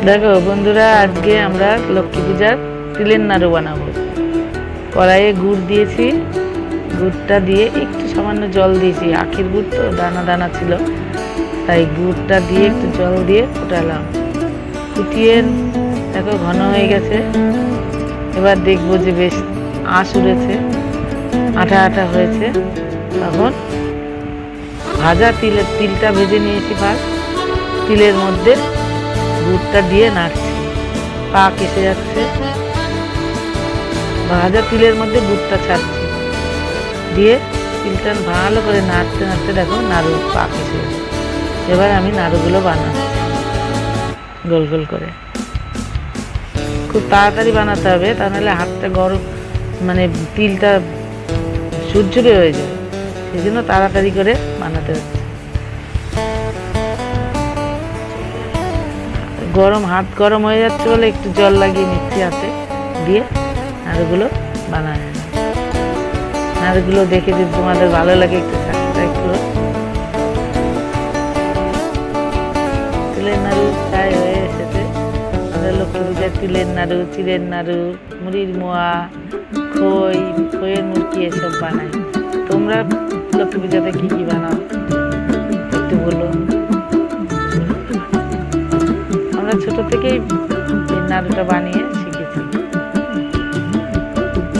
দেখো বন্ধুরা, আজকে আমরা লক্ষ্মী পূজার তিলের নাড়ু বানাবো। কড়াইয়ে গুড় দিয়েছি, গুড়টা দিয়ে একটু সামান্য জল দিয়েছি। আখের গুড় তো দানা দানা ছিল, তাই গুড়টা দিয়ে একটু জল দিয়ে ফুটালাম। ফুটিয়ে দেখো ঘন হয়ে গেছে। এবার দেখবো যে বেশ আঁশ উড়েছে, আঠা আঠা হয়েছে। তখন ভাজা তিলটা ভেজে নিয়েছি। ফার্স্ট তিলের মধ্যে গুড়টা দিয়ে নাড়ছি, পাক এসে যাচ্ছে। ভাজা তিলের মধ্যে গুড়টা ছাড়ছি, দিয়ে তিলটা ভালো করে নাড়তে নাড়তে দেখো নাড়ু পাক এসে যাচ্ছে। এবার আমি নাড়ুগুলো বানাচ্ছি গোল গোল করে। খুব তাড়াতাড়ি বানাতে হবে, তা নাহলে হাতটা গরম, মানে তিলটা ঝুরঝুরে হয়ে যাবে। সেই জন্য তাড়াতাড়ি করে বানাতে হচ্ছে। হাত গরম হয়ে যাচ্ছে বলে একটু জল লাগিয়ে নিচ্ছি হাতে, দিয়ে নাড়ুগুলো বানায়। নাড়ুগুলো দেখে যদি তোমাদের ভালো লাগে একটু সাবস্ক্রাইব করো। তিলের নাড়ু প্রায় হয়ে এসেছে। আমরা লক্ষ্মী পূজার তিলের নাড়ু, চিড়ের নাড়ু, মুড়ির মোয়া, খইয়ের মুরকি এসব বানাই। তোমরা লক্ষ্মী পূজাতে কি কি বানাও একটু বলো। আমরা ছোট থেকেই নাড়ুটা বানিয়ে